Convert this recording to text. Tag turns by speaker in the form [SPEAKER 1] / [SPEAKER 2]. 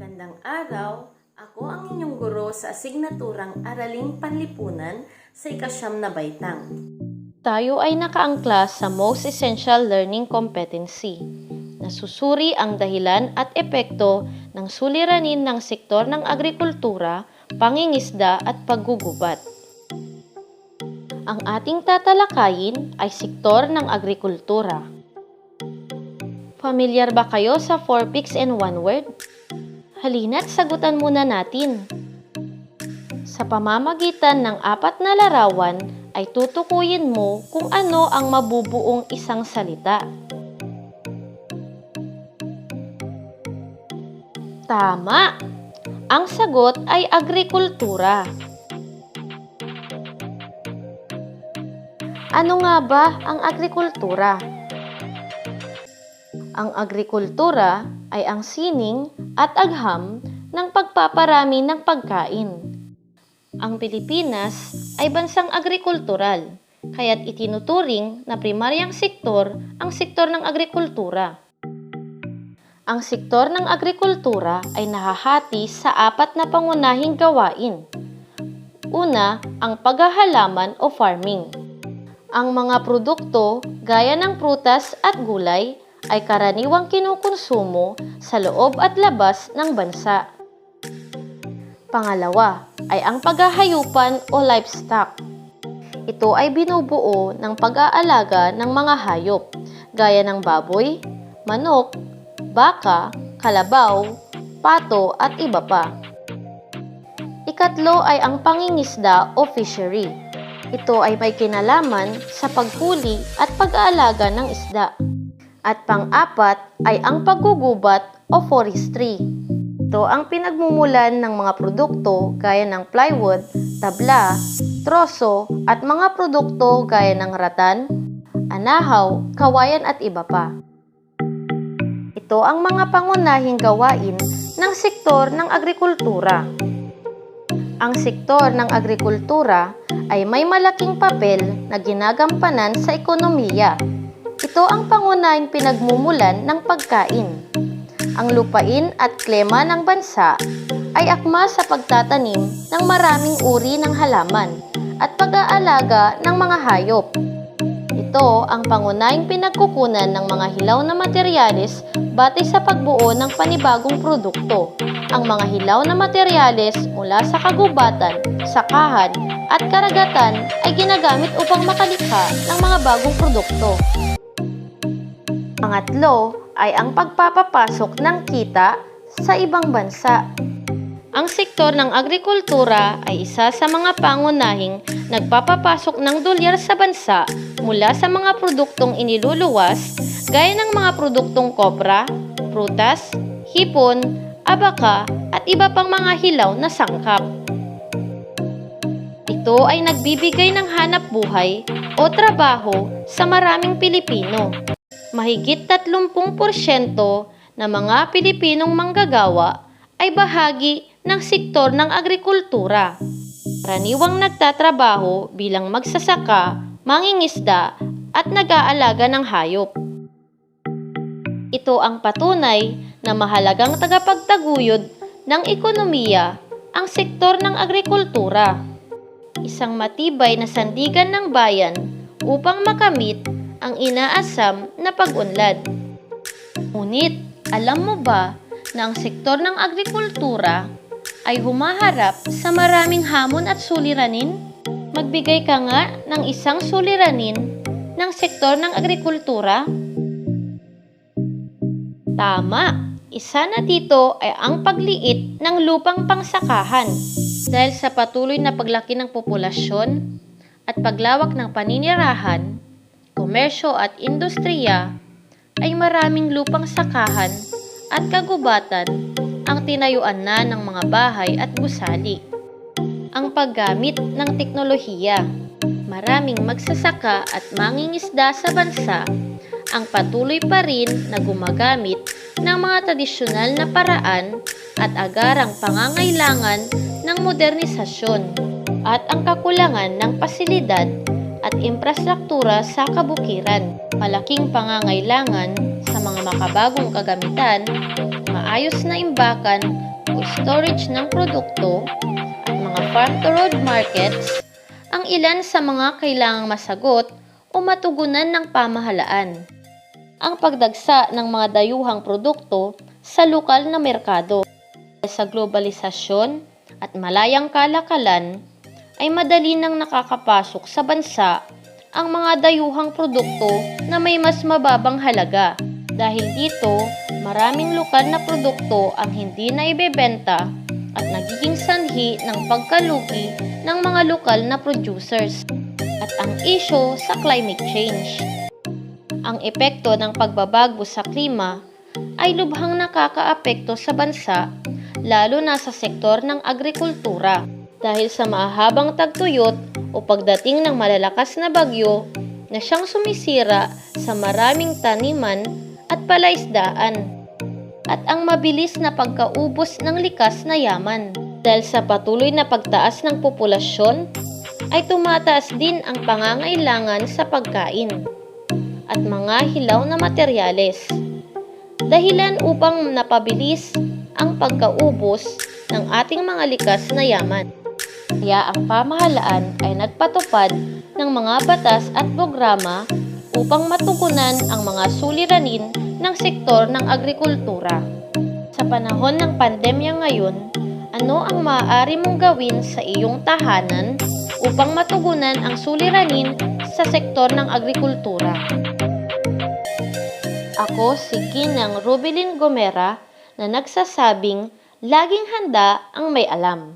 [SPEAKER 1] Magandang araw, ako ang inyong guro sa asignaturang Araling Panlipunan sa ika-9 na baitang.
[SPEAKER 2] Tayo ay nakaangkla sa Most Essential Learning Competency. Nasusuri ang dahilan at epekto ng suliranin ng sektor ng agrikultura, pangingisda at paggugubat. Ang ating tatalakayin ay sektor ng agrikultura. Pamilyar ba kayo sa 4 pigs and 1 word? Halina't sagutan muna natin. Sa pamamagitan ng 4 na larawan ay tutukuyin mo kung ano ang mabubuong isang salita. Tama! Ang sagot ay agrikultura. Ano nga ba ang agrikultura? Ang agrikultura ay ang sining at agham ng pagpaparami ng pagkain. Ang Pilipinas ay bansang agrikultural, kaya't itinuturing na primaryang sektor ang sektor ng agrikultura. Ang sektor ng agrikultura ay nahahati sa 4 na pangunahing gawain. Una, ang paghahalaman o farming. Ang mga produkto gaya ng prutas at gulay ay karaniwang kinukonsumo sa loob at labas ng bansa. Pangalawa ay ang paghahayupan o livestock. Ito ay binubuo ng pag-aalaga ng mga hayop gaya ng baboy, manok, baka, kalabaw, pato at iba pa. Ikatlo ay ang pangingisda o fishery. Ito ay may kinalaman sa paghuli at pag-aalaga ng isda. At pang-4 ay ang paggugubat o forestry. Ito ang pinagmumulan ng mga produkto gaya ng plywood, tabla, troso at mga produkto gaya ng ratan, anahaw, kawayan at iba pa. Ito ang mga pangunahing gawain ng sektor ng agrikultura. Ang sektor ng agrikultura ay may malaking papel na ginagampanan sa ekonomiya. Ito ang pangunahing pinagmumulan ng pagkain. Ang lupain at klima ng bansa ay akma sa pagtatanim ng maraming uri ng halaman at pag-aalaga ng mga hayop. Ito ang pangunahing pinagkukunan ng mga hilaw na materyales batay sa pagbuo ng panibagong produkto. Ang mga hilaw na materyales mula sa kagubatan, sakahan at karagatan ay ginagamit upang makalikha ng mga bagong produkto. Pangatlo ay ang pagpapapasok ng kita sa ibang bansa. Ang sektor ng agrikultura ay isa sa mga pangunahing nagpapapasok ng dolyar sa bansa mula sa mga produktong iniluluwas gaya ng mga produktong kopra, prutas, hipon, abaka at iba pang mga hilaw na sangkap. Ito ay nagbibigay ng hanap buhay o trabaho sa maraming Pilipino. Mahigit 30% ng mga Pilipinong manggagawa ay bahagi ng sektor ng agrikultura. Karaniwang nagtatrabaho bilang magsasaka, mangingisda at nag-aalaga ng hayop. Ito ang patunay na mahalagang tagapagtaguyod ng ekonomiya ang sektor ng agrikultura. Isang matibay na sandigan ng bayan upang makamit ang inaasam na pag-unlad. Ngunit, alam mo ba na ang sektor ng agrikultura ay humaharap sa maraming hamon at suliranin? Magbigay ka nga ng isang suliranin ng sektor ng agrikultura. Tama! Isa na dito ay ang pagliit ng lupang pangsakahan. Dahil sa patuloy na paglaki ng populasyon at paglawak ng paninirahan, komersyo at industriya, ay maraming lupang sakahan at kagubatan ang tinayuan na ng mga bahay at gusali. Ang paggamit ng teknolohiya. Maraming magsasaka at mangingisda sa bansa ang patuloy pa rin na gumagamit ng mga tradisyonal na paraan at agarang pangangailangan ng modernisasyon at ang kakulangan ng pasilidad at infrastruktura sa kabukiran. Malaking pangangailangan sa mga makabagong kagamitan, maayos na imbakan pag-storage ng produkto at mga farm-to-road markets ang ilan sa mga kailangang masagot o matugunan ng pamahalaan. Ang pagdagsa ng mga dayuhang produkto sa lokal na merkado. Sa globalisasyon at malayang kalakalan, ay madali nang nakakapasok sa bansa ang mga dayuhang produkto na may mas mababang halaga. Dahil dito, maraming lokal na produkto ang hindi na ibebenta at nagiging sanhi ng pagkalugi ng mga lokal na producers. At ang issue sa climate change. Ang epekto ng pagbabago sa klima ay lubhang nakakaapekto sa bansa, lalo na sa sektor ng agrikultura. Dahil sa mahabang tagtuyot o pagdating ng malalakas na bagyo na siyang sumisira sa maraming taniman at palaisdaan. At ang mabilis na pagkaubos ng likas na yaman. Dahil sa patuloy na pagtaas ng populasyon, ay tumataas din ang pangangailangan sa pagkain at mga hilaw na materyales. Dahilan upang napabilis ang pagkaubos ng ating mga likas na yaman. Kaya ang pamahalaan ay nagpatupad ng mga batas at programa upang matugunan ang mga suliranin ng sektor ng agrikultura. Sa panahon ng pandemya ngayon, ano ang maaari mong gawin sa iyong tahanan upang matugunan ang suliranin sa sektor ng agrikultura? Ako si Ginang Rubilin Gomera na nagsasabing laging handa ang may alam.